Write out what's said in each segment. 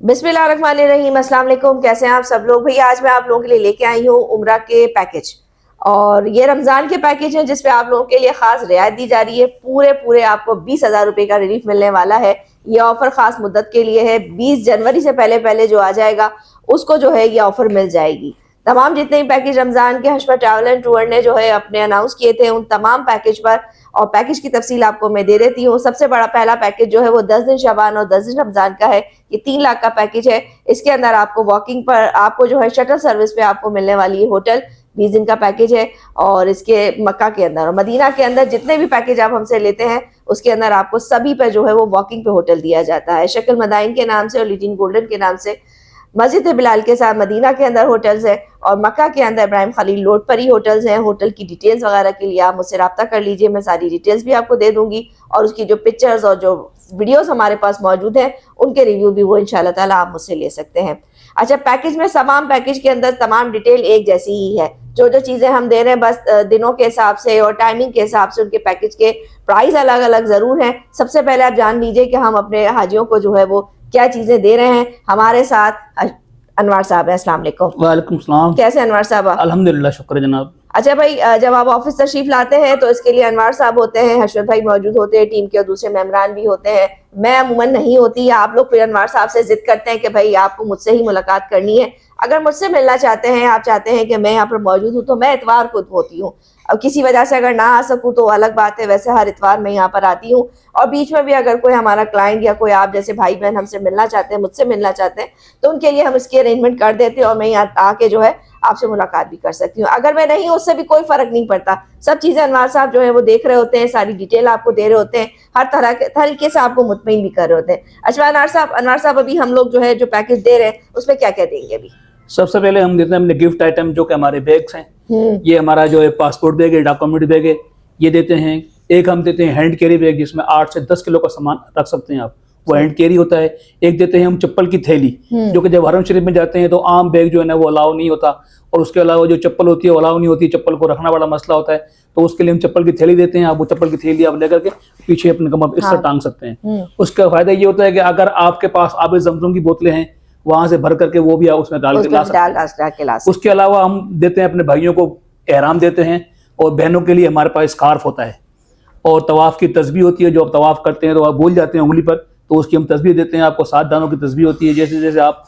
बिस्मिल्लाहिर्रहमानिर्रहीम, अस्सलाम वालेकुम। कैसे हैं आप सब लोग? भैया आज मैं आप लोगों के लिए लेके आई हूँ उम्रा के पैकेज, और ये रमज़ान के पैकेज हैं जिसपे आप लोगों के लिए ख़ास रियायत दी जा रही है। पूरे आपको 20,000 रुपये का रिलीफ मिलने वाला है। ये ऑफ़र ख़ास मुद्दत के लिए है। 20 जनवरी से पहले जो आ जाएगा उसको जो है ये ऑफ़र मिल जाएगी। तमाम जितने भी पैकेज रमज़ान के हशफा ट्रैवल एंड टूर ने जो है अपने अनाउंस किए थे उन तमाम पैकेज पर, और पैकेज की तफसील आपको मैं दे देती हूँ। सबसे बड़ा पहला पैकेज जो है वो 10 दिन शबान और 10 दिन रमज़ान का है। ये 3 लाख का पैकेज है। इसके अंदर आपको वॉकिंग पर आपको जो है शटल सर्विस पे आपको मिलने वाली है होटल। 20 दिन का पैकेज है। और इसके मक्का के अंदर और मदीना के अंदर जितने भी पैकेज आप हमसे लेते हैं उसके अंदर आपको सभी पे जो है वो वॉकिंग पे होटल दिया जाता है। शक्ल मदाइन के नाम से और लिटिन गोल्डन के नाम से मस्जिद बिलाल के साथ मदीना के अंदर होटल्स हैं, और मक्का के अंदर इब्राहिम खलील लोड पर ही होटल्स हैं। होटल की डिटेल्स वगैरह के लिए आप मुझसे रब्ता कर लीजिए, मैं सारी डिटेल्स भी आपको दे दूंगी, और उसकी जो पिक्चर्स और जो वीडियोस हमारे पास मौजूद हैं उनके रिव्यू भी वो इंशाल्लाह ताला आप मुझसे ले सकते हैं। अच्छा, पैकेज में तमाम पैकेज के अंदर तमाम डिटेल एक जैसी ही है। जो चीज़ें हम दे रहे हैं बस दिनों के हिसाब से और टाइमिंग के हिसाब से उनके पैकेज के प्राइस अलग अलग ज़रूर हैं। सबसे पहले आप जान लीजिए कि हम अपने हाजियों को जो है वो क्या चीज़ें दे रहे हैं। हमारे साथ अनवर साहब है। अस्सलाम वालेकुम। वालेकुम सलाम। कैसे अनवर साहब? अल्हम्दुलिल्लाह, शुक्र जनाब। अच्छा भाई, जब आप ऑफिस तशरीफ लाते हैं तो इसके लिए अनवर साहब होते हैं, हशरत भाई मौजूद होते हैं, टीम के और दूसरे मेम्बरान भी होते हैं। मैं अमूमन नहीं होती। आप लोग फिर अनवर साहब से जिद करते हैं कि भाई आपको मुझसे ही मुलाकात करनी है। अगर मुझसे मिलना चाहते हैं, आप चाहते हैं कि मैं यहाँ पर मौजूद हूँ, तो मैं इतवार खुद होती हूँ। अब किसी वजह से अगर ना आ सकूँ तो अलग बात है, वैसे हर इतवार मैं यहाँ पर आती हूँ। और बीच में भी अगर कोई हमारा क्लाइंट या कोई आप जैसे भाई बहन हमसे मिलना चाहते हैं, मुझसे मिलना चाहते हैं, तो उनके लिए हम इसकी अरेंजमेंट कर देते हैं और मैं यहाँ आके जो है आपसे मुलाकात भी कर सकती हूँ। अगर मैं नहीं, उससे भी कोई फर्क नहीं पड़ता। सब चीज़ें अनवर साहब जो है वो देख रहे होते हैं, सारी डिटेल आपको दे रहे होते हैं, हर तरह के तरीके से आपको मुतमईन भी कर रहे होते हैं। अच्छा अनवर साहब अभी हम लोग जो है जो पैकेज दे रहे हैं उसमें क्या क्या देंगे? अभी सबसे पहले हम देते हैं अपने गिफ्ट आइटम, जो कि हमारे बैग्स हैं। ये हमारा जो है पासपोर्ट बैग है, डॉक्यूमेंट बैग है, ये देते हैं। एक हम देते हैं हैंड कैरी बैग, जिसमें 8 से 10 किलो का सामान रख सकते हैं आप, वो हैंड कैरी होता है। एक देते हैं हम चप्पल की थैली, जो कि जब हरम शरीफ में जाते हैं तो आम बैग जो है ना वो अलाउ नहीं होता, और उसके अलावा जो चप्पल होती है वो अलाउ नहीं होती, चप्पल को रखना बड़ा मसला होता है, तो उसके लिए हम चप्पल की थैली देते हैं। आप वो चप्पल की थैली आप लेकर के पीछे अपने कमर पर इस तरह टांग सकते हैं। उसका फायदा ये होता है कि अगर आपके पास आब ज़मज़म की बोतलें हैं, वहां से भर करके वो भी आप उसमें डाल के ला सकते हैं। उसके अलावा हम देते हैं अपने भाइयों को एहराम देते हैं, और बहनों के लिए हमारे पास स्कार्फ होता है, और तवाफ़ की तस्बीह होती है। जो आप तवाफ़ करते हैं तो आप भूल जाते हैं उंगली पर, तो उसकी हम तस्बीह देते हैं आपको। 7 दानों की तस्बीह होती है। जैसे जैसे आप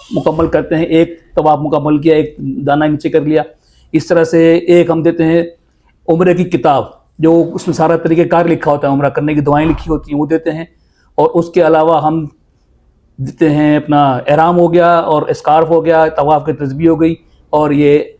मुकम्मल करते हैं, एक तवाफ़ मुकम्मल किया, एक दाना नीचे कर लिया, इस तरह से। एक हम देते हैं उम्रे की किताब, जो उसमें सारा तरीक़ेकार लिखा होता है, उम्रा करने की दुआएं लिखी होती हैं, वो देते हैं। और उसके अलावा हम देते हैं अपना एहराम हो गया, और स्कार्फ हो गया, तवाफ़ की तस्बीह हो गई, और ये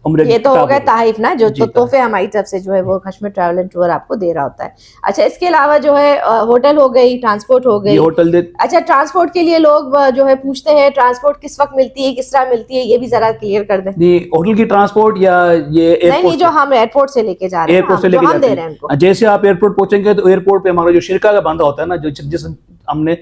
ये तो हो गया ताहिफ ना, जो तोहफे हमारी तरफ से जो है वो कश्मीर ट्रैवल एंड टूर आपको दे रहा होता है। अच्छा, इसके अलावा जो है होटल हो गई, ट्रांसपोर्ट हो गई। होटल दे। अच्छा, ट्रांसपोर्ट के लिए लोग जो है पूछते हैं ट्रांसपोर्ट किस वक्त मिलती है, किस तरह मिलती है, ये भी जरा क्लियर कर दें। नहीं, होटल की ट्रांसपोर्ट या ये नहीं, जो हम एयरपोर्ट से लेके जा रहे हैं, एयरपोर्ट से लेके जाते हैं। जैसे आप एयरपोर्ट पहुंचेंगे तो एयरपोर्ट पे हमारा जो शिरका का बंदा होता है ना, जो जिस हमने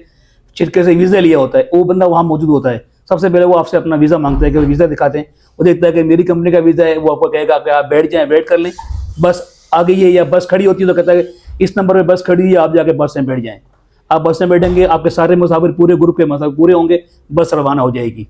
शिरके से वीजा लिया होता है, वो बंदा वहाँ मौजूद होता है। सबसे पहले वो आपसे अपना वीज़ा मांगता है कि वीज़ा दिखाते हैं। वो देखता है कि मेरी कंपनी का वीज़ा है, वो आपको कहेगा कि आप बैठ जाएं, वेट कर लें, बस आ गई है। या बस खड़ी होती है तो कहता है कि इस नंबर पे बस खड़ी है, आप जाके बस में बैठ जाएं। आप बस में बैठेंगे, आपके सारे मुसाफिर, पूरे ग्रुप के मुसाफिर पूरे होंगे, बस रवाना हो जाएगी।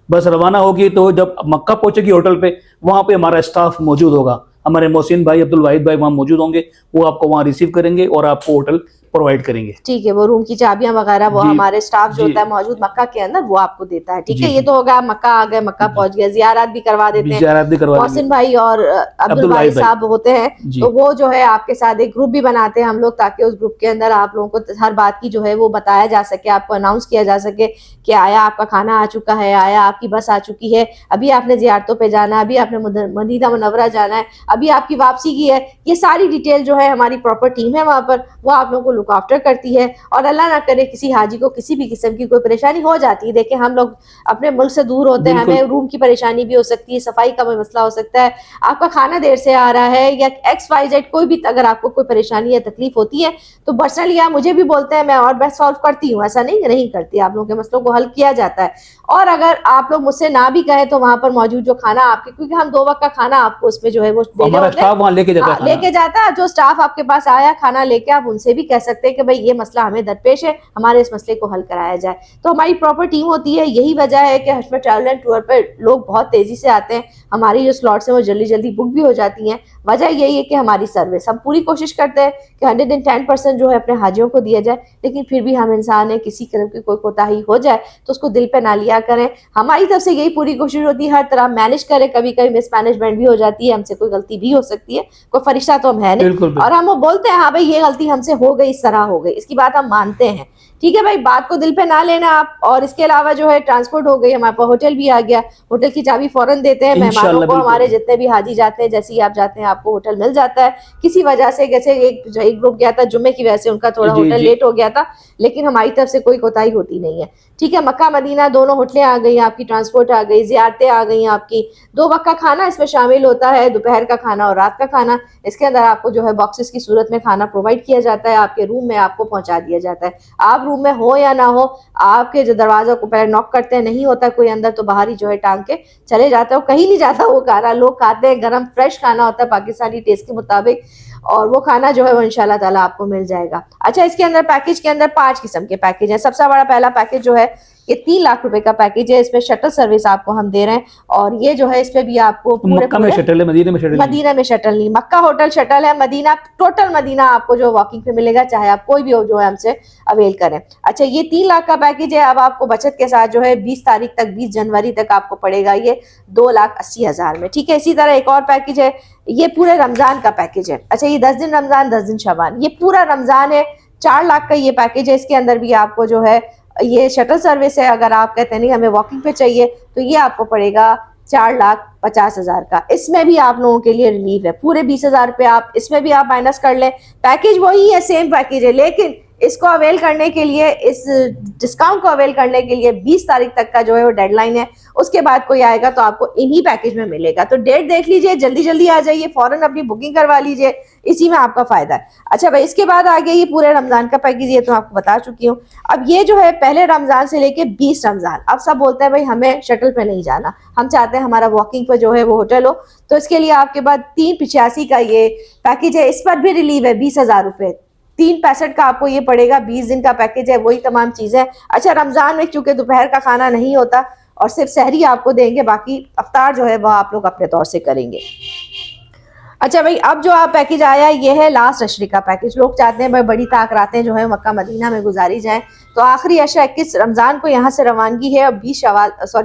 बस रवाना होगी तो जब मक्का पहुंचेगी होटल पे, वहाँ पे हमारा स्टाफ मौजूद होगा। हमारे मोहसिन भाई, अब्दुल वाहिद भाई वहाँ मौजूद होंगे, वो आपको वहाँ रिसीव करेंगे और आपको होटल प्रोवाइड करेंगे। ठीक है, वो रूम की चाबियां वगैरह वो हमारे स्टाफ जो होता है मौजूद मक्का के अंदर वो आपको देता है। ठीक है, ये तो होगा मक्का आ गए, मक्का पहुंच गए, जियारत भी करवा देते हैं। मोहसिन भाई और अब्दुल भाई साहब होते हैं, तो वो जो है आपके साथ एक ग्रुप भी बनाते हैं हम लोग, ताकि उस ग्रुप के अंदर आप लोगों को हर बात की जो है वो बताया जा सके, आपको अनाउंस किया जा सके कि आया आपका खाना आ चुका है, आया आपकी बस आ चुकी है, अभी आपने जियारतों पे जाना है, अभी आपने मदीना मुनव्वरा जाना है, अभी आपकी वापसी की है। ये सारी डिटेल जो है हमारी प्रॉपर टीम है वहाँ पर, वो आप लोगों को लुक आफ्टर करती है। और अल्लाह ना करे किसी हाजी को किसी भी किस्म की कोई परेशानी हो जाती है। देखिए, हम लोग अपने मुल्क से दूर होते हैं, हमें रूम की परेशानी भी हो सकती है, सफाई का भी मसला हो सकता है, आपका खाना देर से आ रहा है, या XYZ कोई भी अगर आपको कोई परेशानी या तकलीफ होती है तो पर्सनली आप मुझे भी बोलते हैं, मैं और बेस्ट सॉल्व करती हूँ। ऐसा नहीं करती, आप लोगों के मसलों को हल किया जाता है। और अगर आप लोग मुझसे ना भी कहें तो वहाँ पर मौजूद जो खाना आपके, क्योंकि हम 2 वक्त का खाना आपको उसमें जो है वो देने हमारा होते हैं। स्टाफ वहाँ लेके जाता है खाना। लेके जाता है। जो स्टाफ आपके पास आया खाना लेके, आप उनसे भी कह सकते हैं कि भाई ये मसला हमें दरपेश है, हमारे इस मसले को हल कराया जाए। तो हमारी प्रॉपर टीम होती है। यही वजह है कि हशमत ट्रैवल एंड टूर पर लोग बहुत तेजी से आते हैं। हमारी जो स्लॉट्स हैं वो जल्दी जल्दी बुक भी हो जाती हैं। वजह यही है कि हमारी सर्विस, हम पूरी कोशिश करते हैं कि 110% जो है अपने हाजियों को दिया जाए, लेकिन फिर भी हम इंसान है, किसी तरह की कोई कोताही हो जाए तो उसको दिल पे ना लिया करें। हमारी तरफ से यही पूरी कोशिश होती है हर तरह मैनेज करें। कभी कभी मिसमैनेजमेंट भी हो जाती है, हमसे कोई गलती भी हो सकती है, कोई फरिश्ता तो हम है नहीं। बिल्कुल, बिल्कुल। और हम वो बोलते हैं हाँ भाई ये गलती हमसे हो गई, इस तरह हो गई, इसकी बात हम मानते हैं। ठीक है भाई, बात को दिल पे ना लेना आप। और इसके अलावा जो है ट्रांसपोर्ट हो गई, हमारे पास होटल भी आ गया, होटल की चाबी फौरन देते हैं मेहमानों इंशाल्लाह, को। बिल्कुल। हमारे जितने भी हाजी जाते हैं, जैसे ही आप जाते हैं आपको होटल मिल जाता है। किसी वजह से जैसे एक ग्रुप गया था जुम्मे की वजह से, उनका थोड़ा जी, होटल जी। लेट हो गया था, लेकिन हमारी तरफ से कोई कोताही होती नहीं है। ठीक है, मक्का मदीना दोनों होटलें आ गई आपकी, ट्रांसपोर्ट आ गई, जियारतें आ गई आपकी, 2 वक्त का खाना इसमें शामिल होता है, दोपहर का खाना और रात का खाना। इसके अंदर आपको जो है बॉक्सेस की सूरत में खाना प्रोवाइड किया जाता है, आपके रूम में आपको पहुंचा दिया जाता है। आप रूम में हो या ना हो, आपके जो दरवाजा को पहले नॉक करते हैं, नहीं होता कोई अंदर तो बाहर ही जो है टांग के चले जाता है। वो कहीं नहीं जाता वो खाना, लोग खाते हैं, गरम फ्रेश खाना होता है पाकिस्तानी टेस्ट के मुताबिक, और वो खाना जो है वो इंशाल्लाह ताला आपको मिल जाएगा। अच्छा, इसके अंदर पैकेज के अंदर 5 किस्म के पैकेज हैं। सबसे बड़ा पहला पैकेज जो है ये 3 लाख रुपए का पैकेज है। इसमें शटल सर्विस आपको हम दे रहे हैं, और ये जो है इस पे भी आपको मक्का में शटल है, मदीना में शटल नहीं। मदीना में शटल नहीं, मक्का होटल शटल है, मदीना टोटल मदीना आपको जो वॉकिंग पे मिलेगा, चाहे आप कोई भी हो जो है हमसे अवेल करें। अच्छा, ये 3 लाख का पैकेज है। अब आपको बचत के साथ जो है 20 तारीख तक, 20 जनवरी तक आपको पड़ेगा ये 2,80,000 में। ठीक है, इसी तरह एक और पैकेज है, ये पूरे रमजान का पैकेज है। अच्छा, ये 10 दिन रमजान 10 दिन शबान, ये पूरा रमजान है। 4 लाख का ये पैकेज है। इसके अंदर भी आपको जो है ये शटल सर्विस है। अगर आप कहते हैं नहीं हमें वॉकिंग पे चाहिए, तो ये आपको पड़ेगा 4,50,000 का। इसमें भी आप लोगों के लिए रिलीफ है, पूरे 20,000 रुपये आप इसमें भी आप माइनस कर लें। पैकेज वही है, सेम पैकेज है, लेकिन इसको अवेल करने के लिए, इस डिस्काउंट को अवेल करने के लिए 20 तारीख तक का जो है वो डेडलाइन है। उसके बाद कोई आएगा तो आपको इन्हीं पैकेज में मिलेगा। तो डेट देख लीजिए, जल्दी जल्दी आ जाइए, फौरन अपनी बुकिंग करवा लीजिए, इसी में आपका फायदा है। अच्छा भाई, इसके बाद आ गया ये पूरे रमजान का पैकेज, ये तो आपको बता चुकी हूँ। अब ये जो है पहले रमजान से लेके 20 रमजान, अब सब बोलते हैं भाई हमें शटल पे नहीं जाना, हम चाहते हैं हमारा वॉकिंग पे जो है वो होटल हो। तो इसके लिए आपके बाद 385 का ये पैकेज है, इस पर भी रिलीव है 20,000 रुपये। 365 का आपको ये पड़ेगा, 20 दिन का पैकेज है, वही तमाम चीजें। अच्छा, रमजान में चूंकि दोपहर का खाना नहीं होता और सिर्फ सहरी आपको देंगे, बाकी अफ्तार जो है वह आप लोग अपने तौर से करेंगे। अच्छा भाई, अब जो आप पैकेज आया ये है लास्ट अशरी का पैकेज। लोग चाहते हैं भाई बड़ी ताकरातें जो है मक्का मदीना में गुजारी जाएं, तो आखिरी अशरा 21 रमजान को यहाँ से रवानगी है और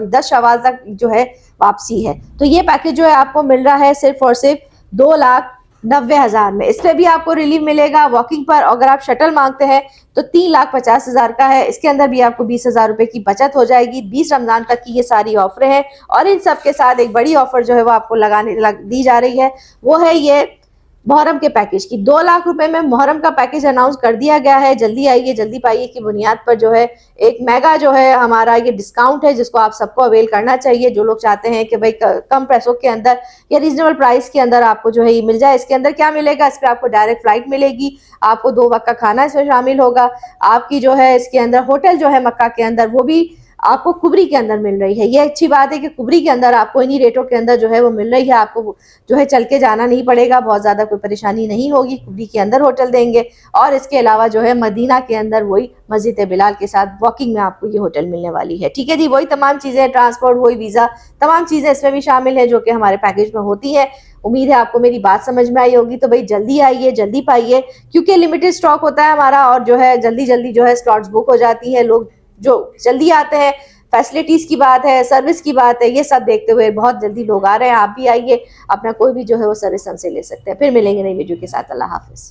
10 शवाल तक जो है वापसी है। तो ये पैकेज जो है आपको मिल रहा है सिर्फ और सिर्फ 2,90,000 में। इस पर भी आपको रिलीफ मिलेगा वॉकिंग पर। अगर आप शटल मांगते हैं तो 3,50,000 का है। इसके अंदर भी आपको 20,000 रुपए की बचत हो जाएगी। 20 रमजान तक की ये सारी ऑफरें हैं, और इन सब के साथ एक बड़ी ऑफर जो है वो आपको दी जा रही है, वो है ये मुहर्रम के पैकेज की। 2 लाख रुपए में मुहर्रम का पैकेज अनाउंस कर दिया गया है। जल्दी आइए, जल्दी पाइए की बुनियाद पर जो है एक मेगा जो है हमारा ये डिस्काउंट है, जिसको आप सबको अवेल करना चाहिए। जो लोग चाहते हैं कि भाई कम पैसों के अंदर या रीजनेबल प्राइस के अंदर आपको जो है ये मिल जाए। इसके अंदर क्या मिलेगा, इस पर आपको डायरेक्ट फ्लाइट मिलेगी, आपको 2 वक्त का खाना इसमें शामिल होगा, आपकी जो है इसके अंदर होटल जो है मक्का के अंदर वो भी आपको कुबरी के अंदर मिल रही है। ये अच्छी बात है कि कुबरी के अंदर आपको इन्हीं रेटों के अंदर जो है वो मिल रही है। आपको जो है चल के जाना नहीं पड़ेगा, बहुत ज़्यादा कोई परेशानी नहीं होगी, कुबरी के अंदर होटल देंगे। और इसके अलावा जो है मदीना के अंदर वही मस्जिद बिलाल के साथ वॉकिंग में आपको ये होटल मिलने वाली है। ठीक है जी, वही तमाम चीज़ें, ट्रांसपोर्ट, वही वीज़ा, तमाम चीज़ें इसमें भी शामिल है जो कि हमारे पैकेज में होती है। उम्मीद है आपको मेरी बात समझ में आई होगी। तो भाई जल्दी आइए, जल्दी पाइए, क्योंकि लिमिटेड स्टॉक होता है हमारा, और जो है जल्दी जल्दी जो है स्लॉट्स बुक हो जाती है। लोग जो जल्दी आते हैं, फैसिलिटीज की बात है, सर्विस की बात है, ये सब देखते हुए बहुत जल्दी लोग आ रहे हैं। आप भी आइए, अपना कोई भी जो है वो सर्विस हमसे ले सकते हैं। फिर मिलेंगे नई वीडियो के साथ। अल्लाह हाफिज।